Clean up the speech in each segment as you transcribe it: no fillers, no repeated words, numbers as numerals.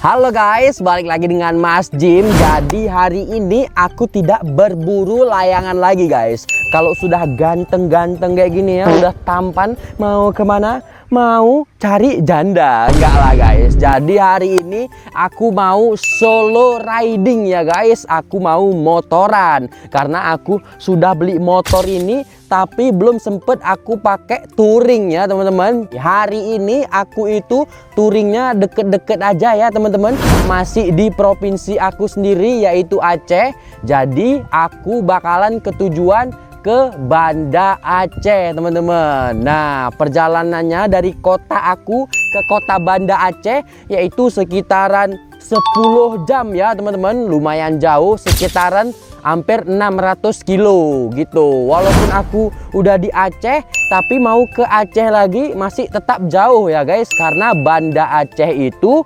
Halo guys, balik lagi dengan Mas Jim. Jadi hari ini aku tidak berburu layangan lagi guys. Kalau sudah ganteng-ganteng kayak gini ya, udah tampan, mau kemana? Mau cari janda? Enggak lah guys. Jadi hari ini aku mau solo riding ya guys. Aku mau motoran. Karena aku sudah beli motor ini, tapi belum sempet aku pakai touring ya teman-teman. Hari ini aku itu touringnya deket-deket aja ya teman-teman. Masih di provinsi aku sendiri yaitu Aceh. Jadi aku bakalan ke tujuan ke Banda Aceh teman-teman. Nah, perjalanannya dari kota aku ke kota Banda Aceh yaitu sekitaran 10 jam ya teman-teman. Lumayan jauh, sekitaran hampir 600 kilo gitu. Walaupun aku udah di Aceh, tapi mau ke Aceh lagi masih tetap jauh ya guys. Karena Banda Aceh itu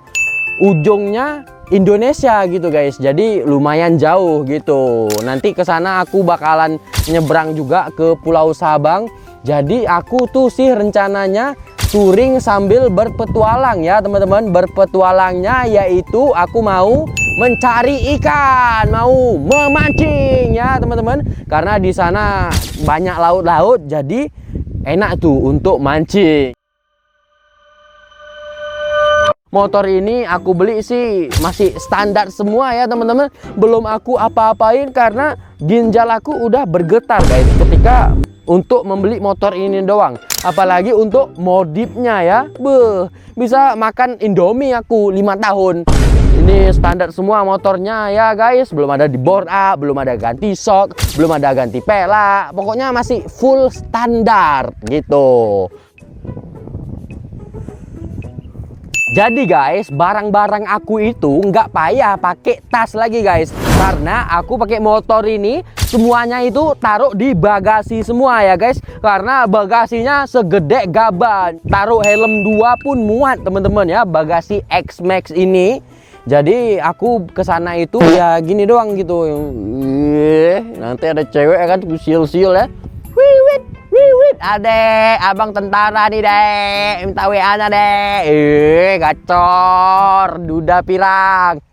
ujungnya Indonesia gitu guys. Jadi lumayan jauh gitu. Nanti ke sana aku bakalan nyebrang juga ke Pulau Sabang. Jadi aku tuh sih rencananya touring sambil berpetualang ya teman-teman. Berpetualangnya yaitu aku mau mencari ikan, mau memancing ya teman-teman. Karena di sana banyak laut-laut, jadi enak tuh untuk mancing. Motor ini aku beli sih masih standar semua ya teman-teman. Belum aku apa-apain karena ginjal aku udah bergetar guys ketika untuk membeli motor ini doang. Apalagi untuk modifnya ya. Bisa makan Indomie aku 5 tahun. Ini standar semua motornya ya guys. Belum ada di bore up, belum ada ganti shock, belum ada ganti pelak. Pokoknya masih full standar gitu. Jadi guys, barang-barang aku itu nggak payah pakai tas lagi guys. Karena aku pakai motor ini semuanya itu taruh di bagasi semua ya guys. Karena bagasinya segede gaban. Taruh helm 2 pun muat teman-teman ya, bagasi X-Max ini. Jadi aku kesana itu ya gini doang gitu. Nanti ada cewek kan siul-siul ya. Wiwit, wiwit, adek, abang tentara nih dek, minta WA-nya dek. Gacor, duda pirang.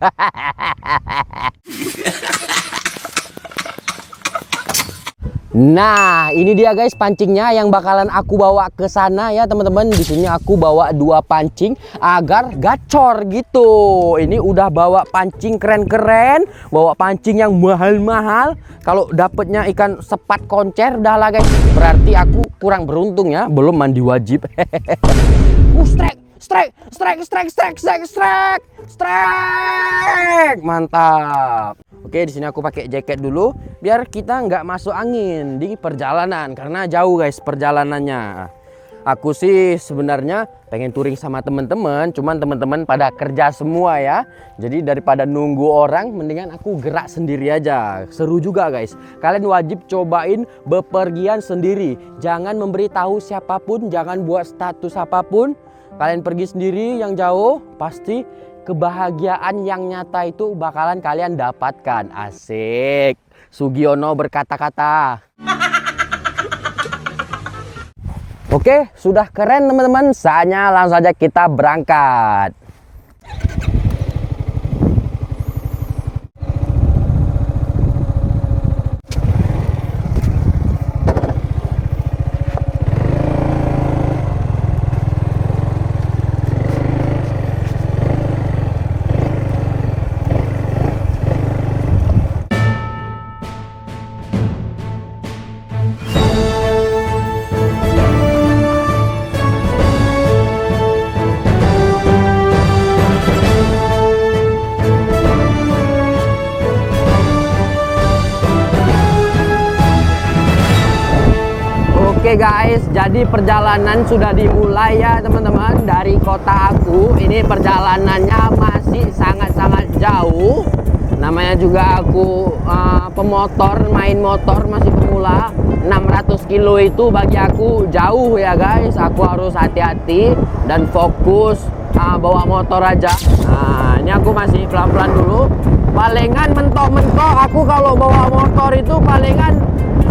Nah, ini dia guys pancingnya yang bakalan aku bawa ke sana ya teman-teman. Di sini aku bawa 2 pancing agar gacor gitu. Ini udah bawa pancing keren-keren, bawa pancing yang mahal-mahal. Kalau dapetnya ikan sepat koncer udah lah guys. Berarti aku kurang beruntung ya, belum mandi wajib. Strike. Mantap. Oke, di sini aku pakai jaket dulu biar kita nggak masuk angin di perjalanan karena jauh guys perjalanannya. Aku sih sebenarnya pengen touring sama teman-teman, cuman teman-teman pada kerja semua ya. Jadi daripada nunggu orang, mendingan aku gerak sendiri aja. Seru juga guys. Kalian wajib cobain bepergian sendiri. Jangan memberitahu siapapun, jangan buat status apapun. Kalian pergi sendiri yang jauh, pasti kebahagiaan yang nyata itu bakalan kalian dapatkan. Asik. Sugiono berkata-kata. Oke, sudah keren teman-teman. Saatnya langsung saja kita berangkat. Oke guys, jadi perjalanan sudah dimulai ya teman-teman. Dari kota aku, ini perjalanannya masih sangat-sangat jauh. Namanya juga aku pemotor, main motor masih pemula. 600 kilo itu bagi aku jauh ya guys. Aku harus hati-hati dan fokus bawa motor aja. Nah, ini aku masih pelan-pelan dulu. Palingan mentok-mentok aku kalau bawa motor itu palingan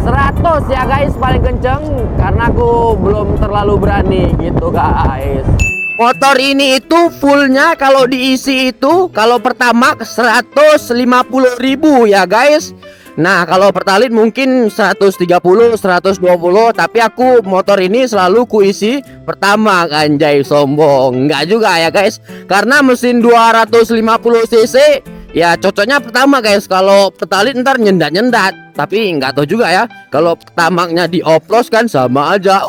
100 ya guys, paling kenceng. Karena aku belum terlalu berani gitu guys. Motor ini itu fullnya kalau diisi itu kalau Pertamax 150.000 ya guys. Nah kalau Pertalite mungkin 130 120, tapi aku motor ini selalu kuisi Pertamax. Anjay sombong. Enggak juga ya guys, karena mesin 250 cc ya cocoknya Pertamax guys. Kalau Pertalite ntar nyendat-nyendat, tapi nggak tahu juga ya, kalau Pertamaxnya dioplos kan sama aja.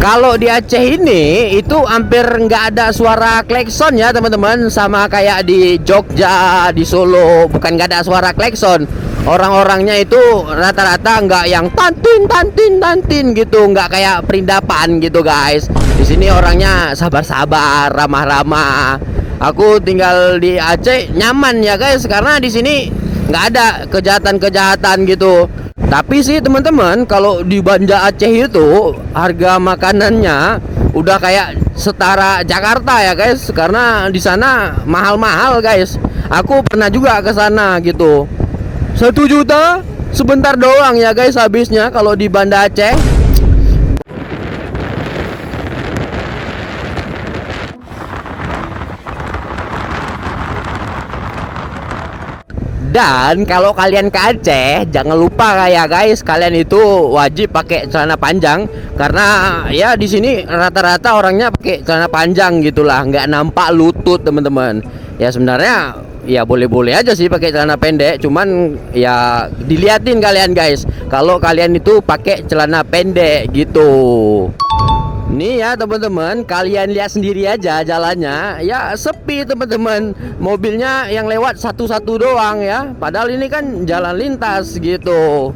Kalau di Aceh ini itu hampir nggak ada suara klekson ya teman-teman, sama kayak di Jogja, di Solo, bukan nggak ada suara klekson. Orang-orangnya itu rata-rata nggak yang tantin gitu, nggak kayak perindapan gitu guys. Di sini orangnya sabar-sabar, ramah-ramah. Aku tinggal di Aceh nyaman ya guys, karena di sini nggak ada kejahatan-kejahatan gitu. Tapi sih teman-teman, kalau di Banda Aceh itu harga makanannya udah kayak setara Jakarta ya guys, karena di sana mahal-mahal guys. Aku pernah juga ke sana gitu. 1 juta sebentar doang ya guys habisnya kalau di Banda Aceh. Dan kalau kalian ke Aceh, jangan lupa ya guys, kalian itu wajib pakai celana panjang, karena ya di sini rata-rata orangnya pakai celana panjang gitulah, nggak nampak lutut teman-teman. Ya sebenarnya ya boleh-boleh aja sih pakai celana pendek, cuman ya diliatin kalian guys kalau kalian itu pakai celana pendek gitu. Nih ya teman-teman, kalian lihat sendiri aja jalannya, ya sepi teman-teman. Mobilnya yang lewat satu-satu doang ya, padahal ini kan jalan lintas gitu.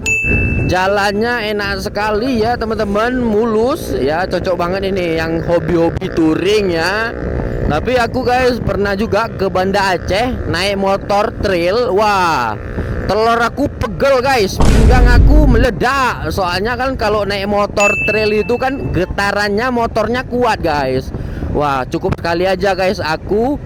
Jalannya enak sekali ya teman-teman, mulus ya, cocok banget ini yang hobi-hobi touring ya. Tapi aku guys pernah juga ke Banda Aceh naik motor trail. Wah, telur aku pegel guys, pinggang aku meledak. Soalnya kan kalau naik motor trail itu kan getarannya motornya kuat guys. Wah cukup sekali aja guys aku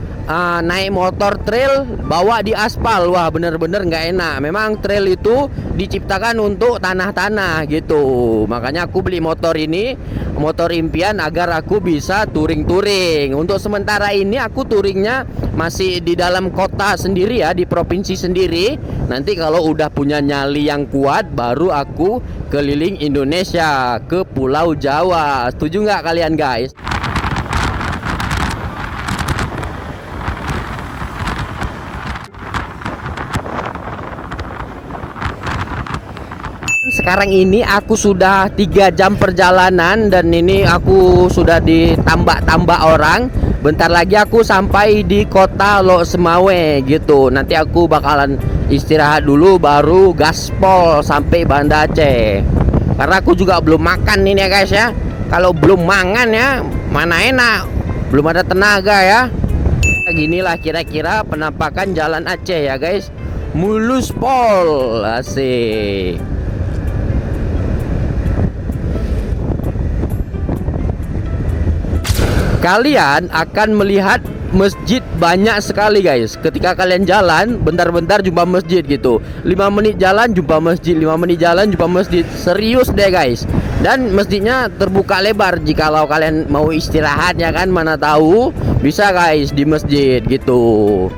naik motor trail bawa di aspal. Wah bener-bener nggak enak. Memang trail itu diciptakan untuk tanah-tanah gitu. Makanya aku beli motor ini, motor impian, agar aku bisa touring-touring. Untuk sementara ini aku touringnya masih di dalam kota sendiri ya, di provinsi sendiri. Nanti kalau udah punya nyali yang kuat, baru aku keliling Indonesia ke Pulau Jawa. Setuju nggak kalian guys? Sekarang ini aku sudah 3 jam perjalanan, dan ini aku sudah ditambak-tambak orang. Bentar lagi aku sampai di kota Lok Semawe gitu. Nanti aku bakalan istirahat dulu baru gaspol sampai Banda Aceh. Karena aku juga belum makan ini ya guys ya. Kalau belum mangan ya mana enak, belum ada tenaga ya. Ginilah kira-kira penampakan jalan Aceh ya guys. Mulus pol, asik. Kalian akan melihat masjid banyak sekali guys. Ketika kalian jalan, bentar-bentar jumpa masjid gitu. 5 menit jalan jumpa masjid, 5 menit jalan jumpa masjid. Serius deh guys. Dan masjidnya terbuka lebar. Jikalau kalian mau istirahat ya kan, mana tahu bisa guys di masjid gitu.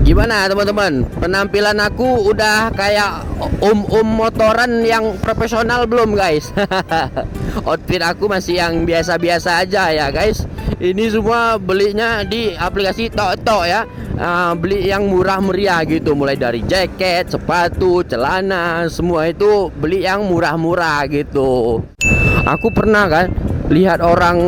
Gimana teman-teman? Penampilan aku udah kayak motoran yang profesional belum guys? Outfit aku masih yang biasa-biasa aja ya guys. Ini semua belinya di aplikasi Tok ya. Beli yang murah meriah gitu, mulai dari jaket, sepatu, celana, semua itu beli yang murah-murah gitu. Aku pernah kan lihat orang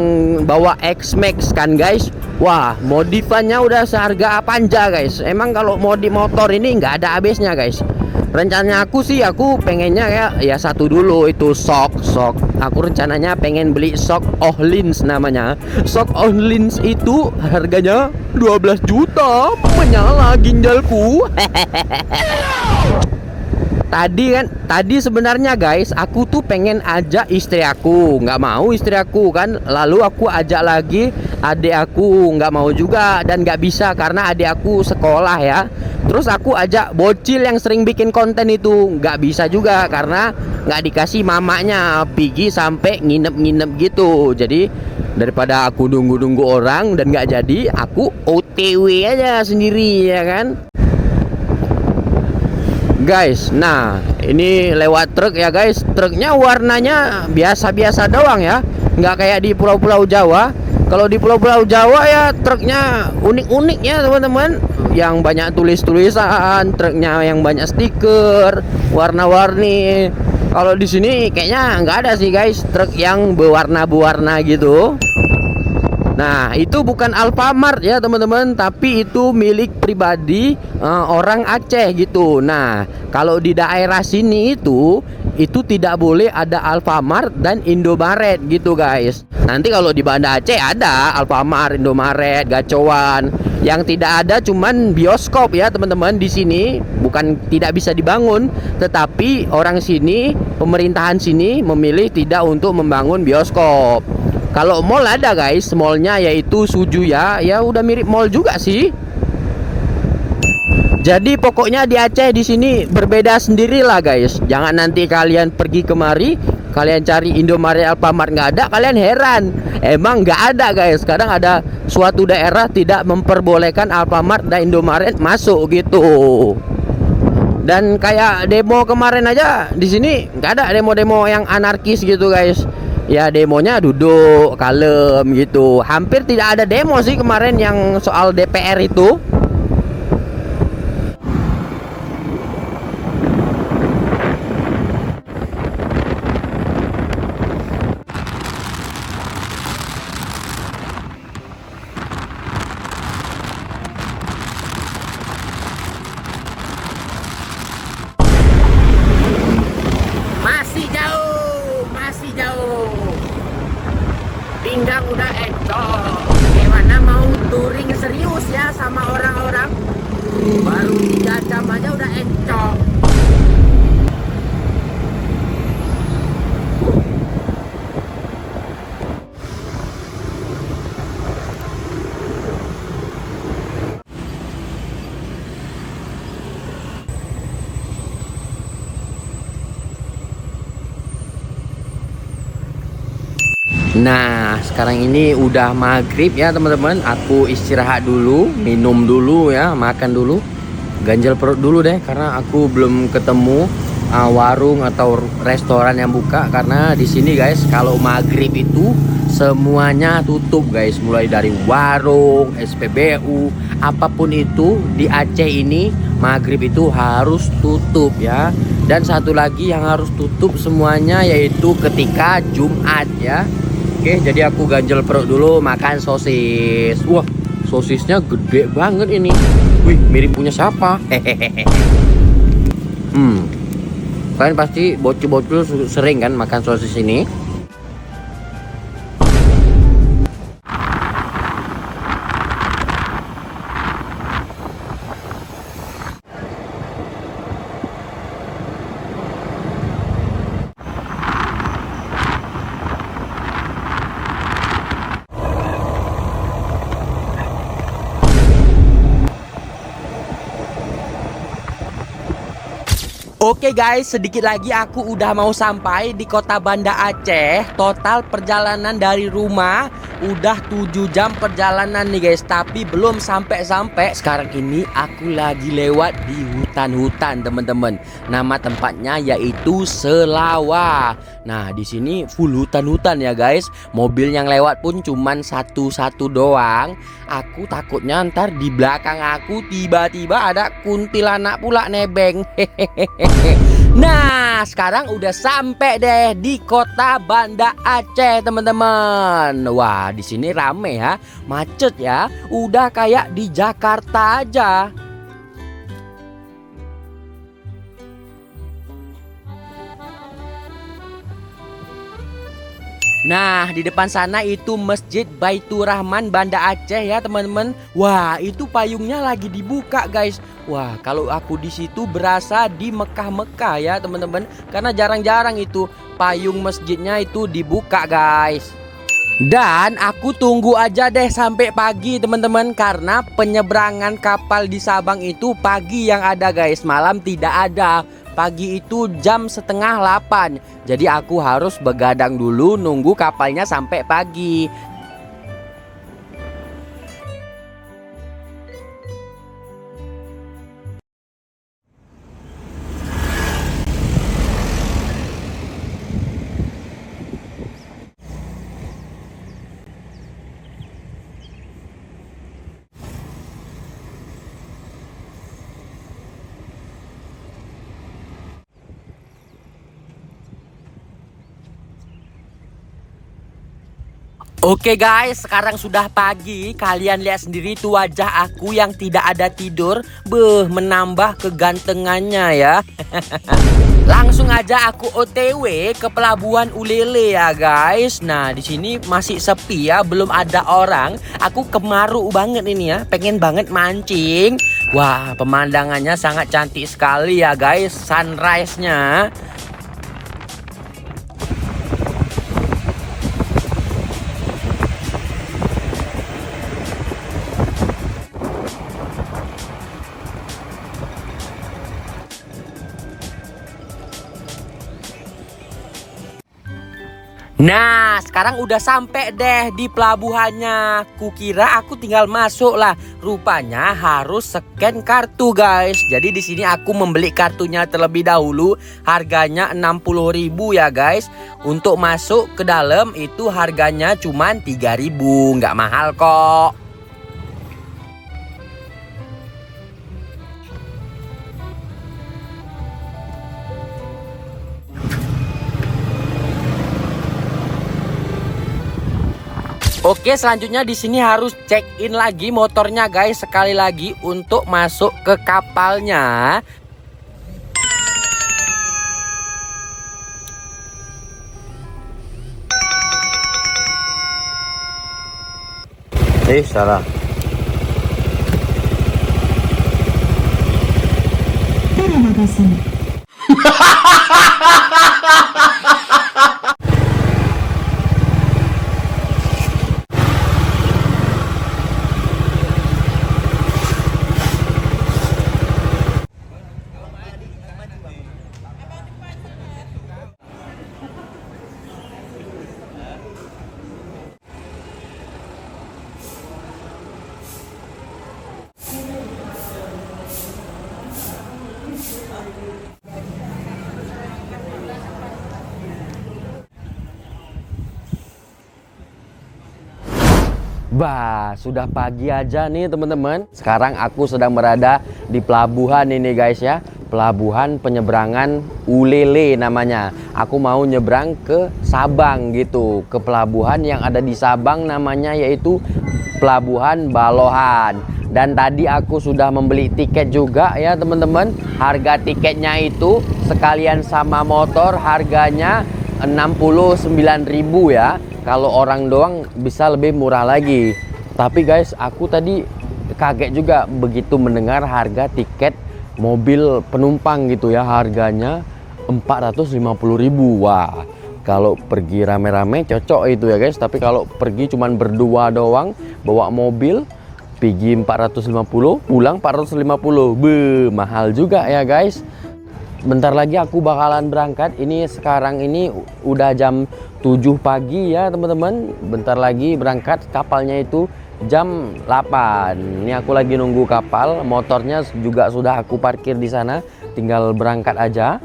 bawa X-Max kan guys. Wah, modifannya udah seharga Panja guys. Emang kalau modif motor ini nggak ada habisnya guys. Rencananya aku sih, aku pengennya ya satu dulu itu sok. Aku rencananya pengen beli sok Ohlins namanya. Sok Ohlins itu harganya 12 juta. Menyala ginjalku. Tadi sebenarnya guys, aku tuh pengen ajak istri aku, nggak mau istri aku kan. Lalu aku ajak lagi adik aku, nggak mau juga dan nggak bisa karena adik aku sekolah ya. Terus aku ajak bocil yang sering bikin konten itu, nggak bisa juga karena nggak dikasih mamanya pergi sampai nginep-nginep gitu. Jadi daripada aku nunggu-nunggu orang dan nggak jadi, aku OTW aja sendiri ya kan. Guys, nah ini lewat truk ya guys. Truknya warnanya biasa-biasa doang ya, nggak kayak di pulau-pulau Jawa. Kalau di pulau-pulau Jawa ya truknya unik-unik ya teman-teman, yang banyak tulis-tulisan, truknya yang banyak stiker, warna-warni. Kalau di sini kayaknya nggak ada sih guys, truk yang berwarna-warna gitu. Nah, itu bukan Alfamart ya teman-teman, tapi itu milik pribadi orang Aceh gitu. Nah, kalau di daerah sini itu tidak boleh ada Alfamart dan Indomaret gitu guys. Nanti kalau di Banda Aceh ada Alfamart, Indomaret, Gacoan. Yang tidak ada cuman bioskop ya teman-teman. Di sini bukan tidak bisa dibangun, tetapi orang sini, pemerintahan sini memilih tidak untuk membangun bioskop. Kalau mall ada guys, mallnya yaitu Suju ya, ya udah mirip mall juga sih. Jadi pokoknya di Aceh di sini berbeda sendirilah guys. Jangan nanti kalian pergi kemari, kalian cari Indomaret, Alfamart nggak ada, kalian heran. Emang nggak ada guys. Kadang ada suatu daerah tidak memperbolehkan Alfamart dan Indomaret masuk gitu. Dan kayak demo kemarin aja di sini nggak ada demo-demo yang anarkis gitu guys. Ya demonya duduk kalem gitu. Hampir tidak ada demo sih kemarin yang soal DPR itu. Masih jauh. Pinggang udah encok. Gimana mau touring serius ya sama orang-orang? Baru 3 jam aja udah encok. Nah, sekarang ini udah maghrib ya teman-teman. Aku istirahat dulu, minum dulu ya, makan dulu, ganjel perut dulu deh. Karena aku belum ketemu warung atau restoran yang buka. Karena di sini guys, kalau maghrib itu semuanya tutup guys. Mulai dari warung, SPBU, apapun itu di Aceh ini maghrib itu harus tutup ya. Dan satu lagi yang harus tutup semuanya yaitu ketika Jumat ya. Oke, jadi aku ganjel perut dulu makan sosis. Wah, sosisnya gede banget ini. Wih, mirip punya siapa? Hehehe. Kalian pasti bocil-bocil sering kan makan sosis ini? Oke guys, sedikit lagi aku udah mau sampai di kota Banda Aceh. Total perjalanan dari rumah udah 7 jam perjalanan nih guys, tapi belum sampai-sampai. Sekarang ini aku lagi lewat di hutan-hutan teman-teman. Nama tempatnya yaitu Selawa. Nah, di sini full hutan-hutan ya guys. Mobil yang lewat pun cuman satu-satu doang. Aku takutnya ntar di belakang aku tiba-tiba ada kuntilanak pula nebeng. Hehehe. Nah, sekarang udah sampai deh di kota Banda Aceh, teman-teman. Wah, di sini rame ya, macet ya. Udah kayak di Jakarta aja. Nah, di depan sana itu Masjid Baitur Rahman Banda Aceh ya, teman-teman. Wah, itu payungnya lagi dibuka, guys. Wah, kalau aku di situ berasa di Mekah-Mekah ya, teman-teman. Karena jarang-jarang itu payung masjidnya itu dibuka, guys. Dan aku tunggu aja deh sampai pagi teman-teman, karena penyeberangan kapal di Sabang itu pagi yang ada guys, malam tidak ada. Pagi itu jam setengah 8. Jadi aku harus begadang dulu nunggu kapalnya sampai pagi. Oke guys, sekarang sudah pagi. Kalian lihat sendiri tuh wajah aku yang tidak ada tidur. Menambah kegantengannya ya. Langsung aja aku OTW ke pelabuhan Ulele ya guys. Nah, di sini masih sepi ya, belum ada orang. Aku kemaru banget ini ya, pengen banget mancing. Wah, pemandangannya sangat cantik sekali ya guys, sunrise-nya. Nah, sekarang udah sampai deh di pelabuhannya. Kukira aku tinggal masuk lah. Rupanya harus scan kartu, guys. Jadi di sini aku membeli kartunya terlebih dahulu. Harganya 60.000 ya, guys. Untuk masuk ke dalam itu harganya cuma 3.000, nggak mahal kok. Oke, selanjutnya di sini harus check in lagi motornya guys, sekali lagi untuk masuk ke kapalnya. Salah. Terima kasih. Bah, sudah pagi aja nih teman-teman. Sekarang aku sedang berada di pelabuhan ini guys ya. Pelabuhan penyeberangan Ulele namanya. Aku mau nyebrang ke Sabang gitu. Ke pelabuhan yang ada di Sabang namanya yaitu Pelabuhan Balohan. Dan tadi aku sudah membeli tiket juga ya teman-teman. Harga tiketnya itu sekalian sama motor harganya 69.000 ya. Kalau orang doang bisa lebih murah lagi. Tapi guys, aku tadi kaget juga begitu mendengar harga tiket mobil penumpang gitu ya. Harganya 450.000. Wah, kalau pergi rame-rame cocok itu ya guys. Tapi kalau pergi cuman berdua doang bawa mobil, pergi 450, pulang 450. Mahal juga ya guys. Bentar lagi aku bakalan berangkat. Ini sekarang ini udah jam 7 pagi ya teman-teman. Bentar lagi berangkat, kapalnya itu jam 8. Ini aku lagi nunggu kapal. Motornya juga sudah aku parkir di sana, tinggal berangkat aja.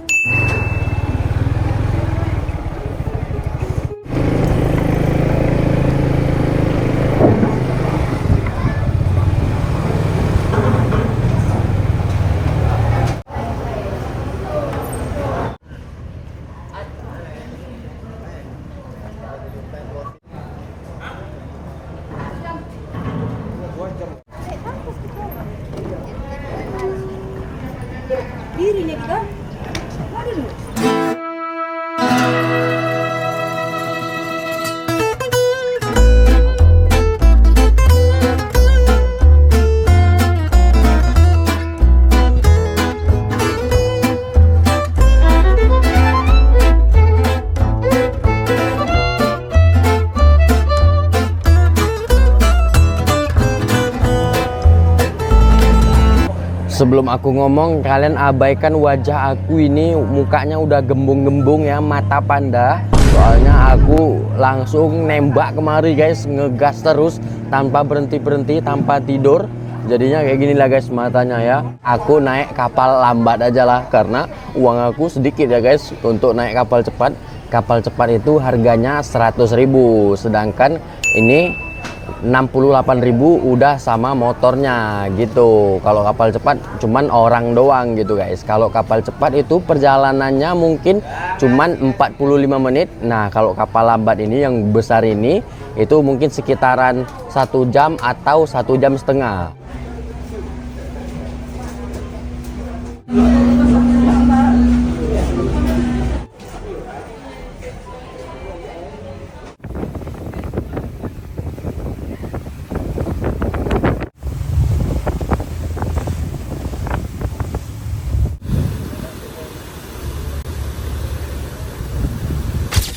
Dirinya juga. Sebelum aku ngomong, kalian abaikan wajah aku ini, mukanya udah gembung-gembung ya, mata panda. Soalnya aku langsung nembak kemari guys, ngegas terus tanpa berhenti-berhenti, tanpa tidur. Jadinya kayak gini lah guys matanya ya. Aku naik kapal lambat aja lah, karena uang aku sedikit ya guys untuk naik kapal cepat. Kapal cepat itu harganya 100.000, sedangkan ini 68.000 udah sama motornya gitu. Kalau kapal cepat cuman orang doang gitu guys. Kalau kapal cepat itu perjalanannya mungkin cuman 45 menit. Nah kalau kapal lambat ini yang besar ini itu mungkin sekitaran 1 jam atau 1 jam setengah.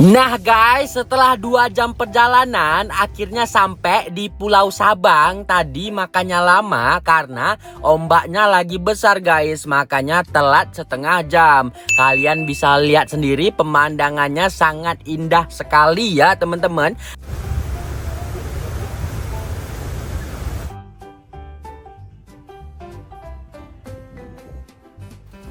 Nah guys, setelah 2 jam perjalanan akhirnya sampai di Pulau Sabang. Tadi makanya lama karena ombaknya lagi besar guys, makanya telat setengah jam. Kalian bisa lihat sendiri pemandangannya sangat indah sekali ya teman-teman.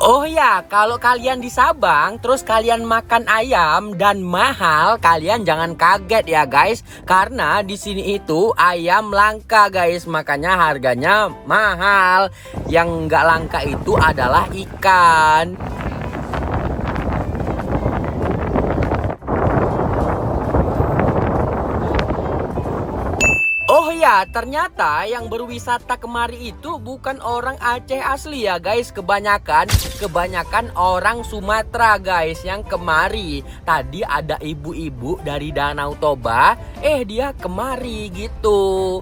Oh ya, kalau kalian di Sabang terus kalian makan ayam dan mahal, kalian jangan kaget ya guys, karena di sini itu ayam langka guys, makanya harganya mahal. Yang nggak langka itu adalah ikan. Oh ya, ternyata yang berwisata kemari itu bukan orang Aceh asli ya guys. Kebanyakan orang Sumatera guys yang kemari. Tadi ada ibu-ibu dari Danau Toba, dia kemari gitu.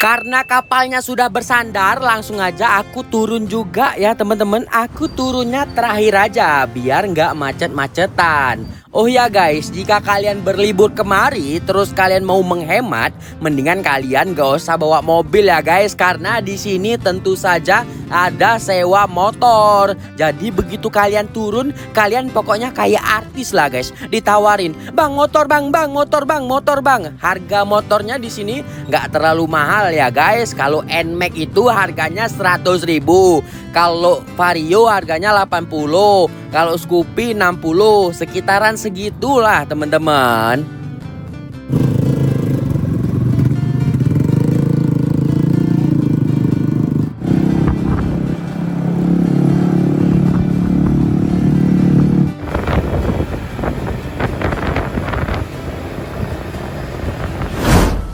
Karena kapalnya sudah bersandar, langsung aja aku turun juga ya teman-teman. Aku turunnya terakhir aja biar nggak macet-macetan. Oh ya guys, jika kalian berlibur kemari terus kalian mau menghemat, mendingan kalian gak usah bawa mobil ya guys, karena di sini tentu saja ada sewa motor. Jadi begitu kalian turun, kalian pokoknya kayak artis lah guys. Ditawarin, "Bang, motor bang, bang, motor bang, motor bang." Harga motornya di sini nggak terlalu mahal ya guys. Kalau NMAX itu harganya 100.000. Kalau Vario harganya 80. Kalau Scoopy 60. Sekitaran segitulah teman-teman.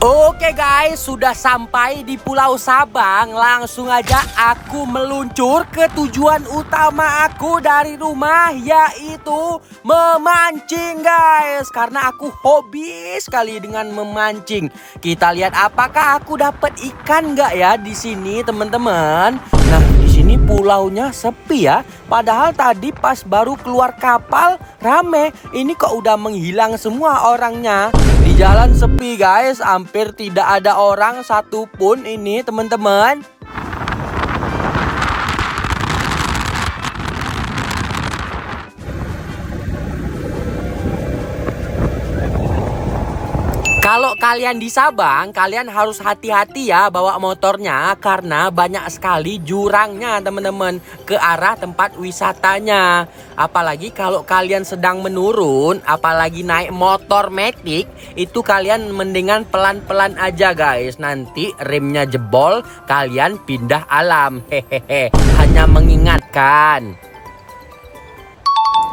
Oke guys, sudah sampai di Pulau Sabang. Langsung aja aku meluncur ke tujuan utama aku dari rumah, yaitu memancing guys. Karena aku hobi sekali dengan memancing. Kita lihat apakah aku dapat ikan nggak ya di sini teman-teman. Nah, di sini pulaunya sepi ya. Padahal tadi pas baru keluar kapal rame. Ini kok udah menghilang semua orangnya. Di jalan sepi guys, hampir tidak ada orang satupun ini teman-teman. Kalau kalian di Sabang, kalian harus hati-hati ya bawa motornya, karena banyak sekali jurangnya teman-teman ke arah tempat wisatanya. Apalagi kalau kalian sedang menurun, apalagi naik motor matic, itu kalian mendingan pelan-pelan aja guys. Nanti remnya jebol, kalian pindah alam. Hehehe. Hanya mengingatkan.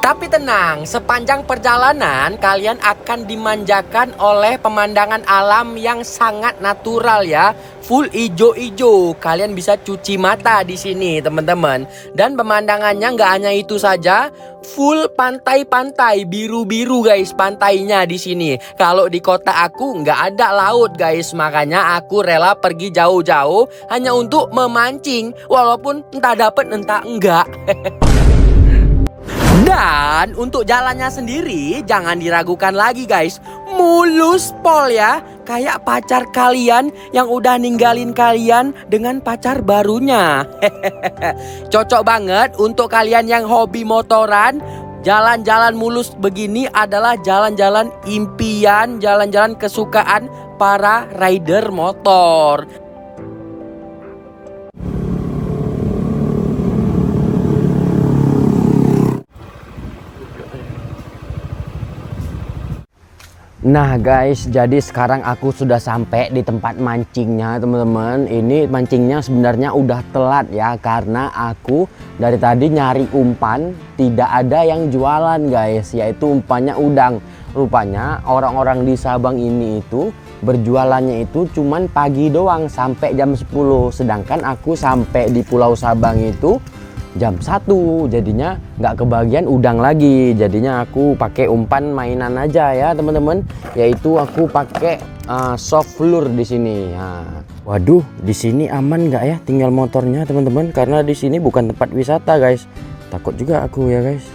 Tapi tenang, sepanjang perjalanan kalian akan dimanjakan oleh pemandangan alam yang sangat natural ya. Full ijo-ijo. Kalian bisa cuci mata di sini, teman-teman. Dan pemandangannya nggak hanya itu saja, full pantai-pantai biru-biru guys pantainya di sini. Kalau di kota aku nggak ada laut guys, makanya aku rela pergi jauh-jauh hanya untuk memancing, walaupun entah dapet entah enggak. Dan untuk jalannya sendiri jangan diragukan lagi guys. Mulus pol ya. Kayak pacar kalian yang udah ninggalin kalian dengan pacar barunya. Cocok banget untuk kalian yang hobi motoran. Jalan-jalan mulus begini adalah jalan-jalan impian, jalan-jalan kesukaan para rider motor. Nah guys, jadi sekarang aku sudah sampai di tempat mancingnya teman-teman. Ini mancingnya sebenarnya udah telat ya, karena aku dari tadi nyari umpan tidak ada yang jualan guys, yaitu umpannya udang. Rupanya orang-orang di Sabang ini itu berjualannya itu cuman pagi doang sampai jam 10. Sedangkan aku sampai di Pulau Sabang itu jam 1, jadinya nggak kebagian udang lagi. Jadinya aku pakai umpan mainan aja ya teman-teman, yaitu aku pakai soft lure di sini. Nah, waduh, di sini aman nggak ya tinggal motornya teman-teman? Karena di sini bukan tempat wisata guys. Takut juga aku ya guys.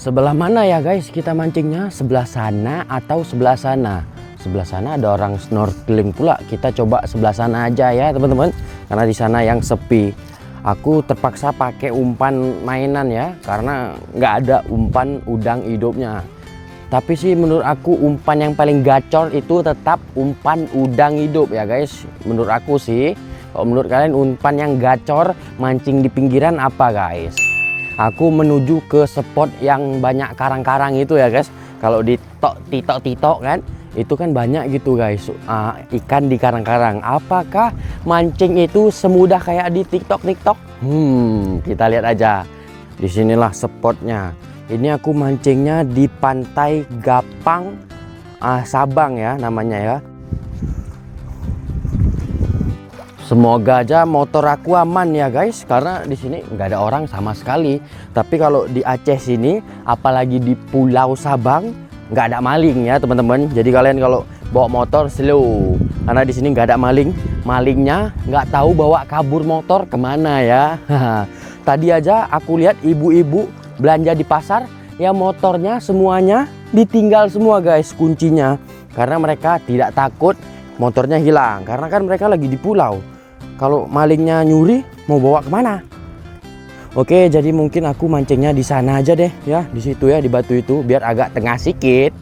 Sebelah mana ya guys kita mancingnya? Sebelah sana atau sebelah sana? Sebelah sana ada orang snorkeling pula. Kita coba sebelah sana aja ya teman-teman, karena di sana yang sepi. Aku terpaksa pakai umpan mainan ya, karena nggak ada umpan udang hidupnya. Tapi sih menurut aku umpan yang paling gacor itu tetap umpan udang hidup ya guys. Menurut aku sih. Kalau menurut kalian umpan yang gacor mancing di pinggiran apa guys? Aku menuju ke spot yang banyak karang-karang itu ya guys. Kalau di titok-titok kan, itu kan banyak gitu guys ikan di karang-karang. Apakah mancing itu semudah kayak di TikTok? Kita lihat aja. Disinilah spotnya. Ini aku mancingnya di Pantai Gapang, Sabang ya namanya ya. Semoga aja motor aku aman ya guys, karena di sini nggak ada orang sama sekali. Tapi kalau di Aceh sini, apalagi di Pulau Sabang, nggak ada maling ya teman-teman. Jadi kalian kalau bawa motor slow, karena di sini nggak ada maling. Malingnya nggak tahu bawa kabur motor kemana ya. Tadi aja aku lihat ibu-ibu belanja di pasar, ya motornya semuanya ditinggal semua guys kuncinya, karena mereka tidak takut motornya hilang, karena kan mereka lagi di pulau. Kalau malingnya nyuri mau bawa kemana? Oke, jadi mungkin aku mancingnya di sana aja deh ya, di situ ya, di batu itu, biar agak tengah sikit.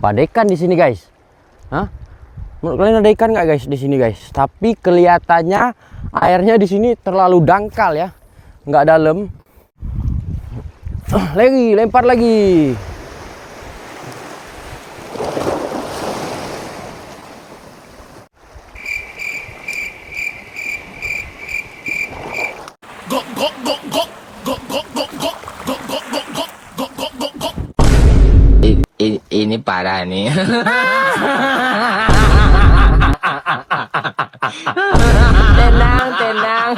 Ada ikan di sini guys. Hah? Menurut kalian ada ikan nggak guys di sini guys? Tapi kelihatannya airnya di sini terlalu dangkal ya, nggak dalam. Lagi, lempar lagi. Ini parah nih. Tenang, tenang.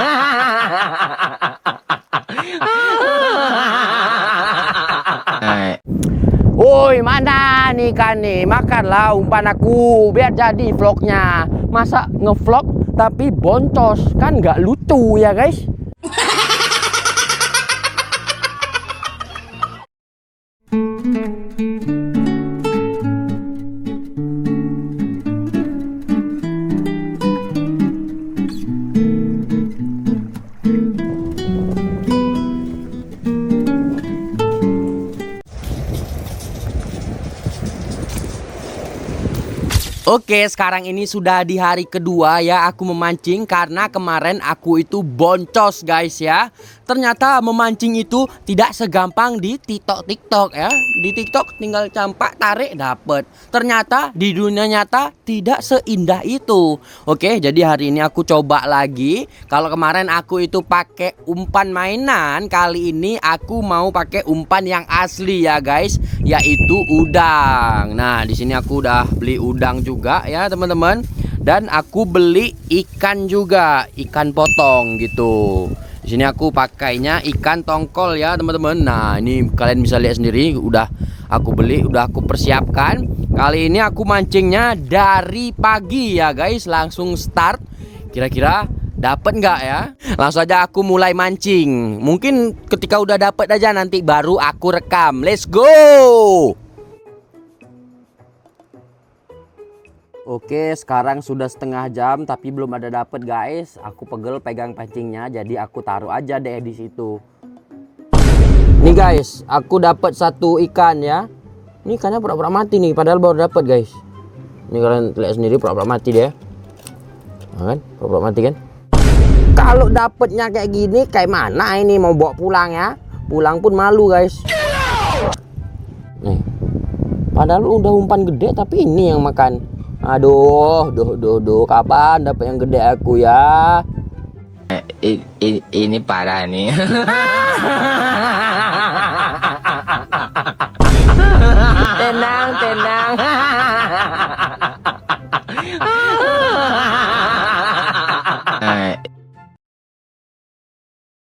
Woi, mana nih ikan nih? Makanlah umpan aku biar jadi vlognya. Masa ngevlog tapi boncos, kan nggak lucu ya guys? Oke, sekarang ini sudah di hari kedua ya aku memancing karena kemarin aku itu boncos guys ya. Ternyata memancing itu tidak segampang di TikTok ya. Di TikTok tinggal campak tarik dapet. Ternyata di dunia nyata tidak seindah itu. Oke, jadi hari ini aku coba lagi. Kalau kemarin aku itu pakai umpan mainan, kali ini aku mau pakai umpan yang asli ya guys, yaitu udang. Nah, di sini aku udah beli udang juga ya teman-teman, dan aku beli ikan juga, ikan potong gitu. Di sini aku pakainya ikan tongkol ya teman-teman. Nah, ini kalian bisa lihat sendiri, udah aku beli, udah aku persiapkan. Kali ini aku mancingnya dari pagi ya guys, langsung start. Kira-kira dapat nggak ya? Langsung aja aku mulai mancing. Mungkin ketika udah dapet aja nanti baru aku rekam. Let's go. Oke, sekarang sudah setengah jam tapi belum ada dapet guys. Aku pegel pegang pancingnya, jadi aku taruh aja deh di situ. Nih guys, aku dapat satu ikan ya. Ini ikannya pura-pura mati nih, padahal baru dapat guys. Ini kalian lihat sendiri, pura-pura mati deh. Nah, kan, pura-pura mati kan? Kalau dapetnya kayak gini, kayak mana ini mau bawa pulang ya? Pulang pun malu guys. Nih, padahal udah umpan gede tapi ini yang makan. Aduh, kapan dapat yang gede aku ya? Ini parah nih. Tenang.